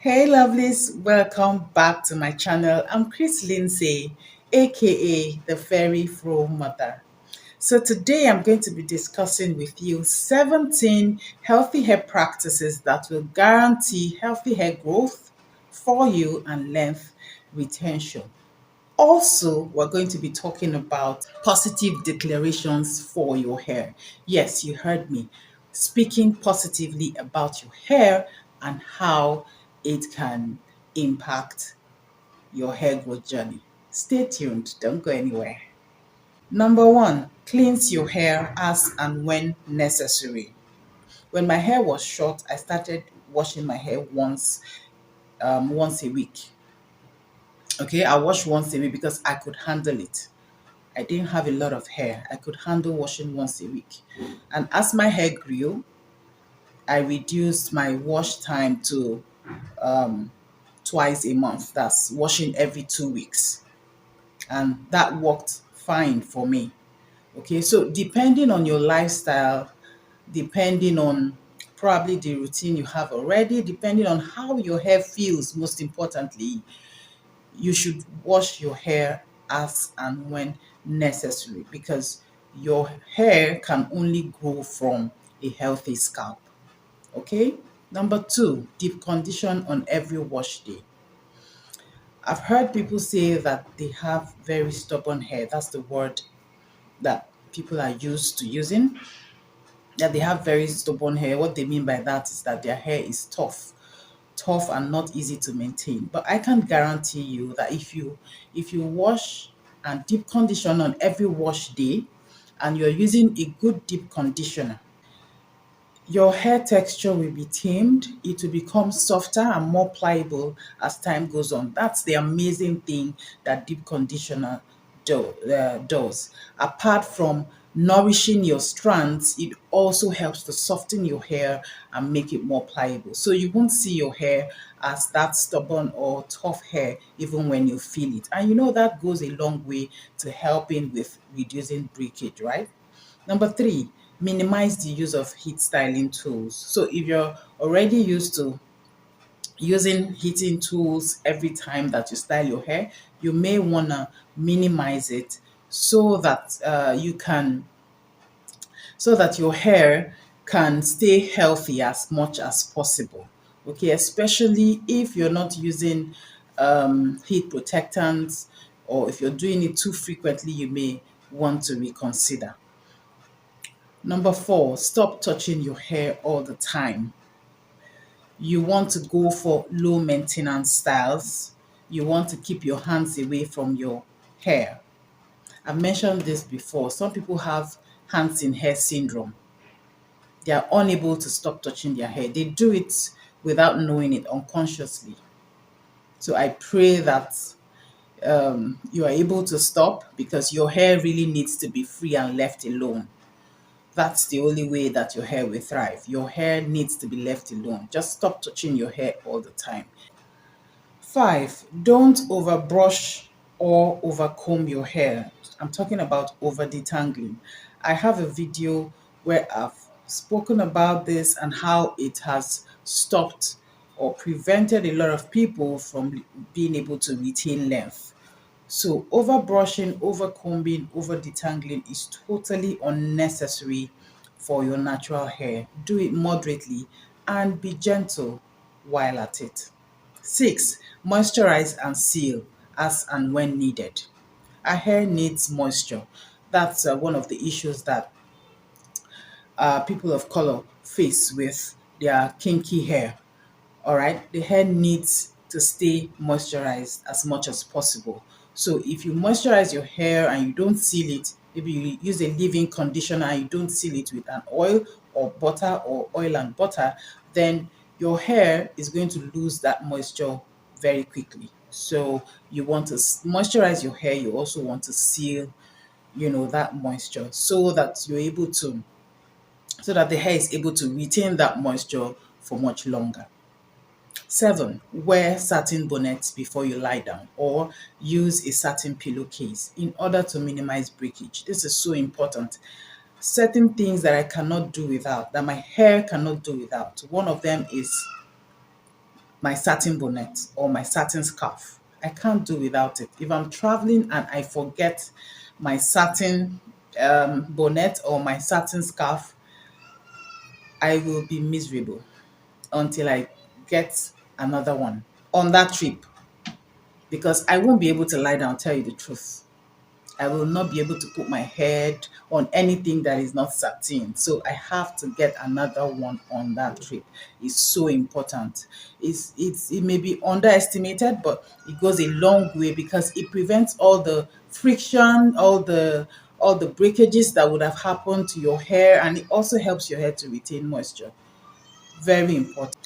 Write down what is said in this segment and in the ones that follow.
Hey lovelies, welcome back to my channel. I'm Chris Lindsay, aka the Fairy Fro Mother. So today I'm going to be discussing with you 17 healthy hair practices that will guarantee healthy hair growth for you and length retention. Also, we're going to be talking about positive declarations for your hair. Yes, you heard me. Speaking positively about your hair and how it can impact your hair growth journey. Stay tuned, don't go anywhere. Number one, cleanse your hair as and when necessary. When my hair was short, I started washing my hair once a week. Okay, I wash once a week because I could handle it. I didn't have a lot of hair. I could handle washing once a week. And as my hair grew, I reduced my wash time to twice a month. That's washing every 2 weeks. And that worked fine for me. Okay, so depending on your lifestyle, depending on probably the routine you have already, depending on how your hair feels, most importantly, you should wash your hair as and when necessary because your hair can only grow from a healthy scalp. Okay? Number two, deep condition on every wash day. I've heard people say that they have very stubborn hair. That's the word that people are used to using. That they have very stubborn hair. What they mean by that is that their hair is tough and not easy to maintain. But I can guarantee you that if you wash and deep condition on every wash day and you're using a good deep conditioner, your hair texture will be tamed. It will become softer and more pliable as time goes on. That's the amazing thing that deep conditioner does. Apart from nourishing your strands, it also helps to soften your hair and make it more pliable. So you won't see your hair as that stubborn or tough hair even when you feel it. And you know that goes a long way to helping with reducing breakage, right? Number three, minimize the use of heat styling tools. So if you're already used to using heating tools every time that you style your hair, you may want to minimize it so that so that your hair can stay healthy as much as possible. Okay, especially if you're not using heat protectants or if you're doing it too frequently, you may want to reconsider. Number four, stop touching your hair all the time. You want to go for low maintenance styles. You want to keep your hands away from your hair. I've mentioned this before. Some people have hands in hair syndrome. They are unable to stop touching their hair. They do it without knowing it unconsciously. So I pray that you are able to stop because your hair really needs to be free and left alone. That's the only way that your hair will thrive. Your hair needs to be left alone. Just stop touching your hair all the time. Five, don't overbrush or overcomb your hair. I'm talking about over detangling. I have a video where I've spoken about this and how it has stopped or prevented a lot of people from being able to retain length. So over brushing, over combing, over detangling is totally unnecessary for your natural hair. Do it moderately and be gentle while at it. Six, moisturize and seal as and when needed. Our hair needs moisture. That's one of the issues that people of color face with their kinky hair. All right, the hair needs to stay moisturized as much as possible. So if you moisturize your hair and you don't seal it, maybe you use a leave-in conditioner and you don't seal it with an oil or butter or oil and butter, then your hair is going to lose that moisture very quickly. So you want to moisturize your hair, you also want to seal, that moisture so that you're able to so that the hair is able to retain that moisture for much longer. Seven, wear satin bonnets before you lie down or use a satin pillowcase in order to minimize breakage. This is so important. Certain things that I cannot do without, that my hair cannot do without. One of them is my satin bonnet or my satin scarf. I can't do without it. If I'm traveling and I forget my satin bonnet or my satin scarf, I will be miserable until I get another one on that trip, because I won't be able to lie down, tell you the truth. I will not be able to put my head on anything that is not satin. So I have to get another one on that trip. It's so important. It may be underestimated, but it goes a long way because it prevents all the friction, all the breakages that would have happened to your hair, and it also helps your hair to retain moisture. Very important.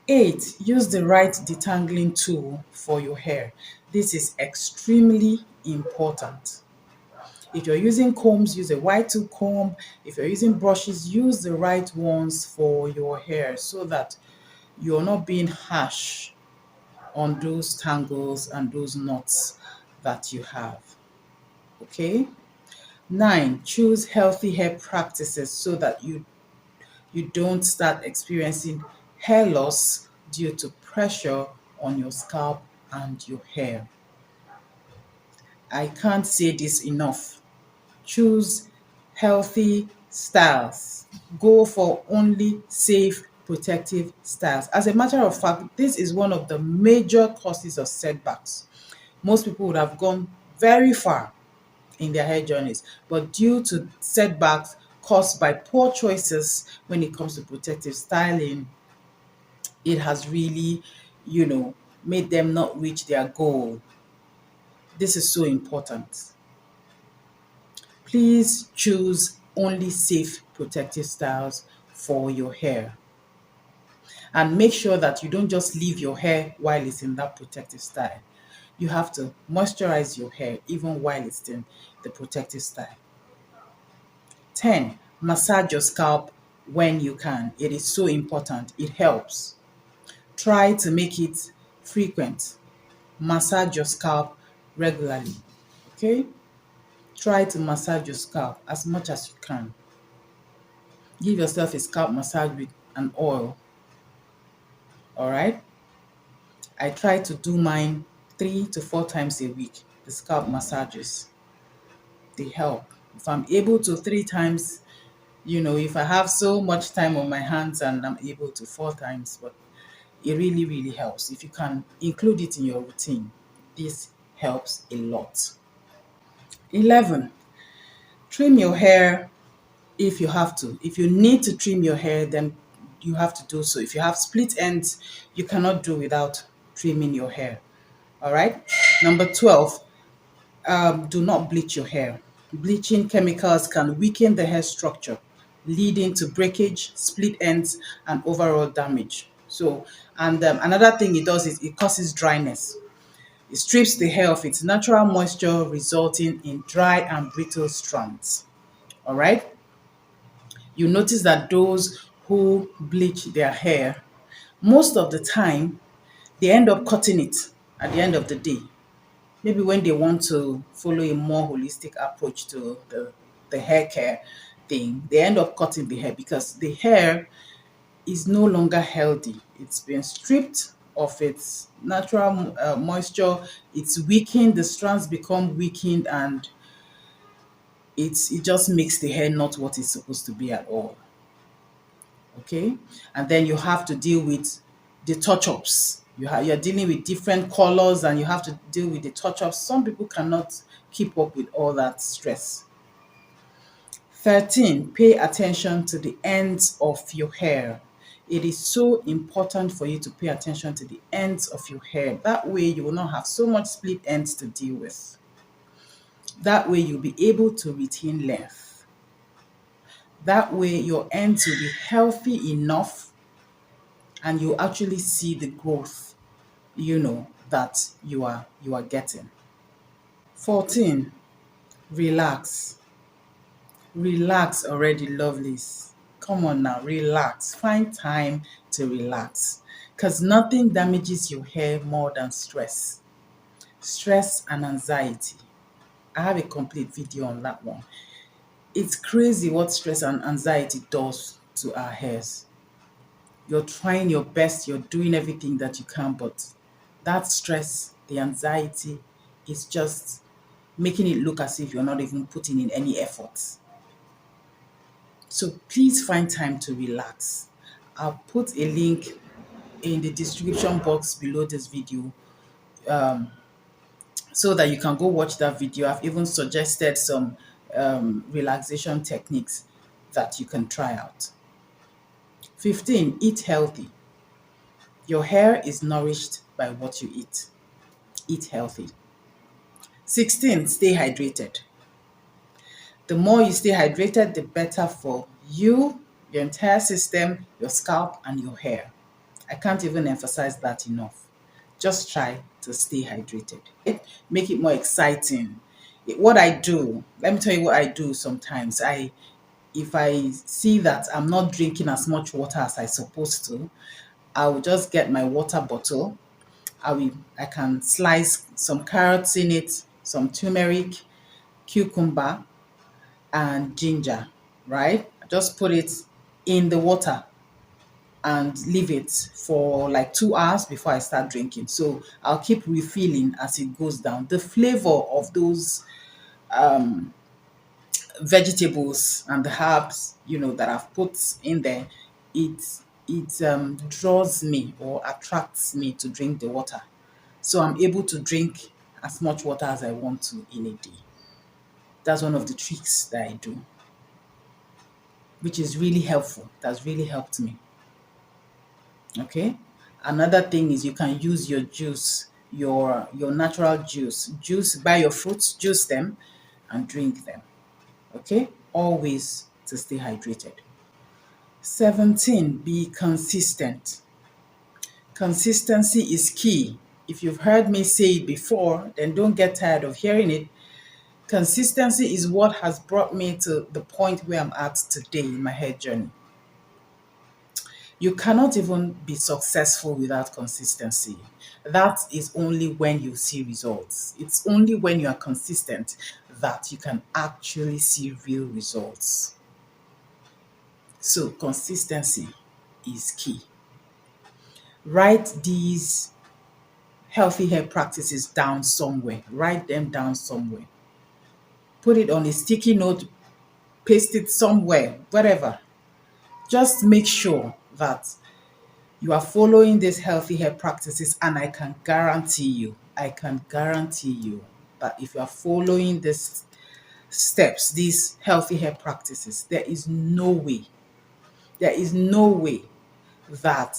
8, use the right detangling tool for your hair. This is extremely important. If you're using combs, use a white tooth comb. If you're using brushes, use the right ones for your hair so that you're not being harsh on those tangles and those knots that you have. Okay? 9, choose healthy hair practices so that you don't start experiencing hair loss due to pressure on your scalp and your hair. I can't say this enough. Choose healthy styles. Go for only safe, protective styles. As a matter of fact, this is one of the major causes of setbacks. Most people would have gone very far in their hair journeys, but due to setbacks caused by poor choices when it comes to protective styling, it has really, made them not reach their goal. This is so important. Please choose only safe protective styles for your hair. And make sure that you don't just leave your hair while it's in that protective style. You have to moisturize your hair even while it's in the protective style. 10, massage your scalp when you can. It is so important. It helps. Try to make it frequent. Massage your scalp regularly. Okay? Try to massage your scalp as much as you can. Give yourself a scalp massage with an oil. All right? I try to do mine 3 to 4 times a week, the scalp massages. They help. If I'm able to 3 times, if I have so much time on my hands and I'm able to 4 times, but it really, really helps. If you can include it in your routine, this helps a lot. 11, trim your hair if you have to. If you need to trim your hair, then you have to do so. If you have split ends, you cannot do without trimming your hair. All right. Number 12, do not bleach your hair. Bleaching chemicals can weaken the hair structure, leading to breakage, split ends, and overall damage. So, and another thing it does is it causes dryness. It strips the hair of its natural moisture, resulting in dry and brittle strands. All right. You notice that those who bleach their hair, most of the time, they end up cutting it at the end of the day. Maybe when they want to follow a more holistic approach to the hair care thing, they end up cutting the hair because the hair is no longer healthy. It's been stripped of its natural moisture. It's weakened. The strands become weakened, and it just makes the hair not what it's supposed to be at all. Okay, and then you have to deal with the touch-ups. You're dealing with different colors, and you have to deal with the touch-ups. Some people cannot keep up with all that stress. 13, pay attention to the ends of your hair. It is so important for you to pay attention to the ends of your hair. That way you will not have so much split ends to deal with. That way you'll be able to retain length. That way your ends will be healthy enough and you actually see the growth, that you are getting. 14, relax. Relax already, lovelies. Come on now, relax. Find time to relax. Because nothing damages your hair more than stress. Stress and anxiety. I have a complete video on that one. It's crazy what stress and anxiety does to our hairs. You're trying your best, you're doing everything that you can, but that stress, the anxiety is just making it look as if you're not even putting in any efforts. So please find time to relax. I'll put a link in the description box below this video so that you can go watch that video. I've even suggested some relaxation techniques that you can try out. 15, eat healthy. Your hair is nourished by what you eat. Eat healthy. 16, stay hydrated. The more you stay hydrated, the better for you, your entire system, your scalp, and your hair. I can't even emphasize that enough. Just try to stay hydrated. Make it more exciting. What I do, let me tell you what I do sometimes. If I see that I'm not drinking as much water as I supposed to, I will just get my water bottle. I can slice some carrots in it, some turmeric, cucumber, and ginger, right? Just put it in the water and leave it for like 2 hours before I start drinking. So I'll keep refilling as it goes down. The flavor of those vegetables and the herbs, that I've put in there, it draws me or attracts me to drink the water. So I'm able to drink as much water as I want to in a day. That's one of the tricks that I do, which is really helpful. That's really helped me. Okay. Another thing is you can use your juice, your natural juice. Buy your fruits, juice them, and drink them. Okay. Always to stay hydrated. 17, be consistent. Consistency is key. If you've heard me say it before, then don't get tired of hearing it. Consistency is what has brought me to the point where I'm at today in my hair journey. You cannot even be successful without consistency. That is only when you see results. It's only when you are consistent that you can actually see real results. So, consistency is key. Write these healthy hair practices down somewhere. Write them down somewhere. Put it on a sticky note, paste it somewhere, whatever. Just make sure that you are following these healthy hair practices, and I can guarantee you that if you are following these steps, these healthy hair practices, there is no way that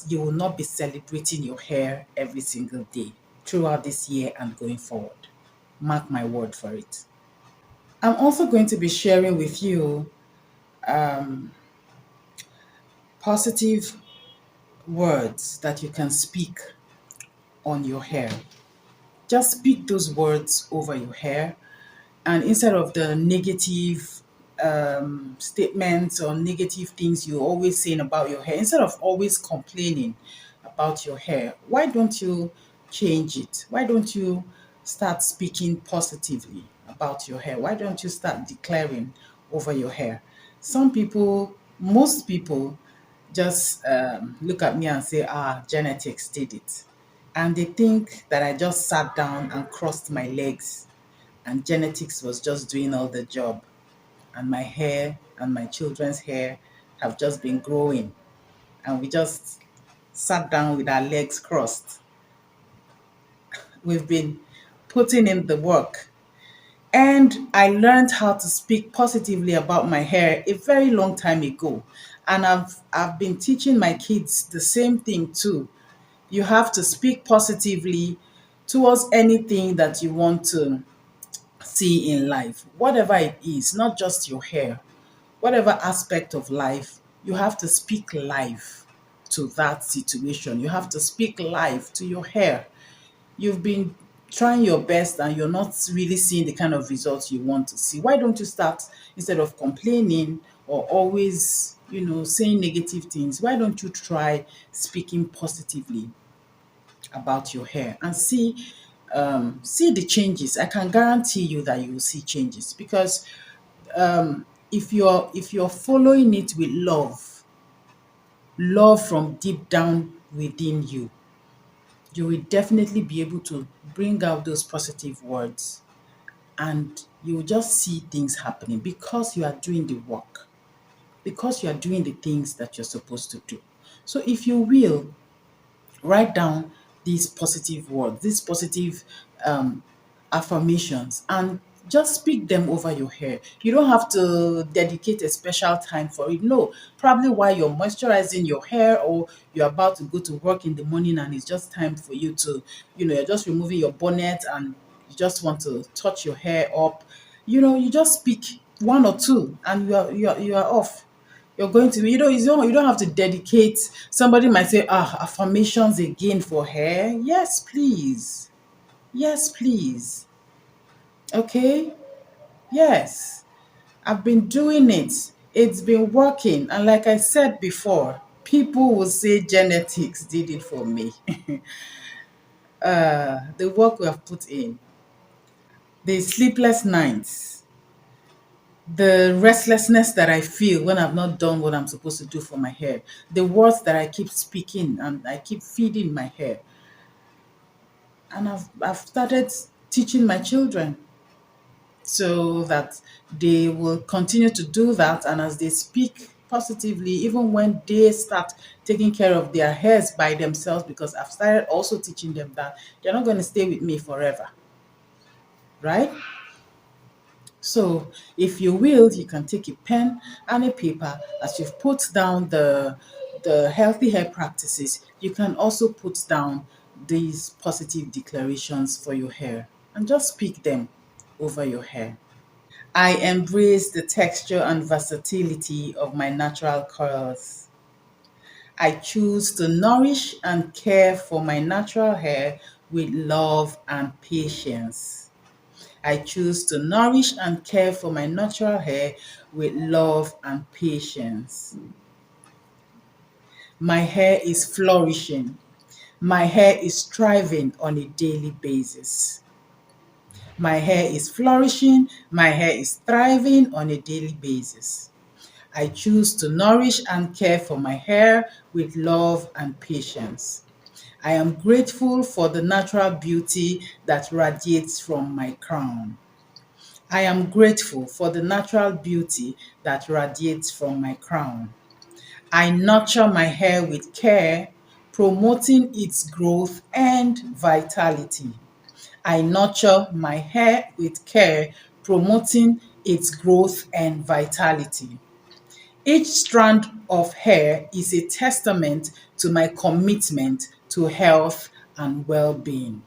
you will not be celebrating your hair every single day throughout this year and going forward. Mark my word for it. I'm also going to be sharing with you positive words that you can speak on your hair. Just speak those words over your hair, and instead of the negative statements or negative things you're always saying about your hair, instead of always complaining about your hair, why don't you change it? Why don't you start speaking positively about your hair? Why don't you start declaring over your hair? Most people just look at me and say, genetics did it. And they think that I just sat down and crossed my legs and genetics was just doing all the job. And my hair and my children's hair have just been growing. And we just sat down with our legs crossed. We've been putting in the work. And I learned how to speak positively about my hair a very long time ago. And I've been teaching my kids the same thing too. You have to speak positively towards anything that you want to see in life, whatever it is, not just your hair, whatever aspect of life, you have to speak life to that situation. You have to speak life to your hair. You've been trying your best and you're not really seeing the kind of results you want to see. Why don't you start, instead of complaining or always, saying negative things, why don't you try speaking positively about your hair and see the changes? I can guarantee you that you will see changes, because if you're following it with love, love from deep down within you, you will definitely be able to bring out those positive words, and you will just see things happening because you are doing the work, because you are doing the things that you're supposed to do. So if you will, write down these positive words, these positive um, affirmations, and just speak them over your hair. You don't have to dedicate a special time for it. No, probably while you're moisturizing your hair, or you're about to go to work in the morning and it's just time for you to, you're just removing your bonnet and you just want to touch your hair up. You just speak one or two and you are off. You're going to, you don't have to dedicate. Somebody might say, affirmations again for hair. Yes, please. Yes, please. Okay. Yes. I've been doing it. It's been working. And like I said before, people will say genetics did it for me. The work we have put in, the sleepless nights, the restlessness that I feel when I've not done what I'm supposed to do for my hair, the words that I keep speaking and I keep feeding my hair. And I've started teaching my children so that they will continue to do that. And as they speak positively, even when they start taking care of their hairs by themselves, because I've started also teaching them that they're not going to stay with me forever, right? So, if you will, you can take a pen and a paper. As you've put down the healthy hair practices, you can also put down these positive declarations for your hair and just speak them over your hair. I embrace the texture and versatility of my natural curls. I choose to nourish and care for my natural hair with love and patience. I choose to nourish and care for my natural hair with love and patience. My hair is flourishing. My hair is thriving on a daily basis. My hair is flourishing. My hair is thriving on a daily basis. I choose to nourish and care for my hair with love and patience. I am grateful for the natural beauty that radiates from my crown. I am grateful for the natural beauty that radiates from my crown. I nurture my hair with care, promoting its growth and vitality. I nurture my hair with care, promoting its growth and vitality. Each strand of hair is a testament to my commitment to health and well being.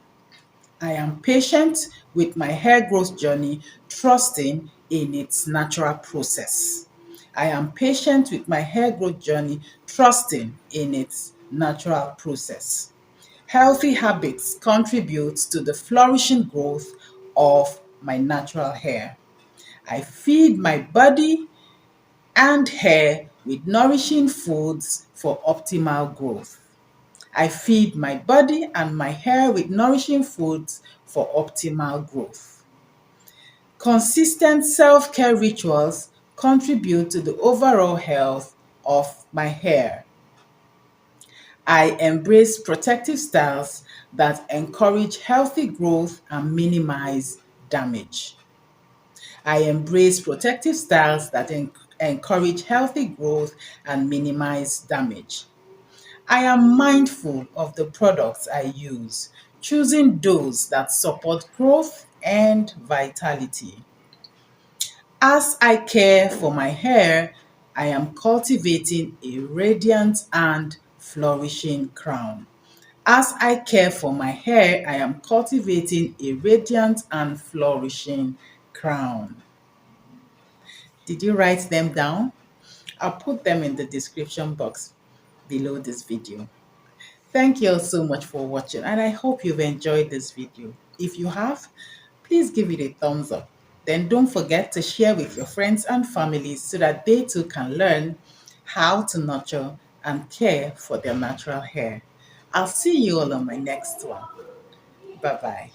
I am patient with my hair growth journey, trusting in its natural process. I am patient with my hair growth journey, trusting in its natural process. Healthy habits contribute to the flourishing growth of my natural hair. I feed my body and hair with nourishing foods for optimal growth. I feed my body and my hair with nourishing foods for optimal growth. Consistent self care rituals contribute to the overall health of my hair. I embrace protective styles that encourage healthy growth and minimize damage. I embrace protective styles that encourage healthy growth and minimize damage. I am mindful of the products I use, choosing those that support growth and vitality. As I care for my hair, I am cultivating a radiant and flourishing crown. As I care for my hair, I am cultivating a radiant and flourishing crown. Did you write them down? I'll put them in the description box below this video. Thank you all so much for watching, and I hope you've enjoyed this video. If you have, please give it a thumbs up. Then don't forget to share with your friends and families so that they too can learn how to nurture and care for their natural hair. I'll see you all on my next one. Bye-bye.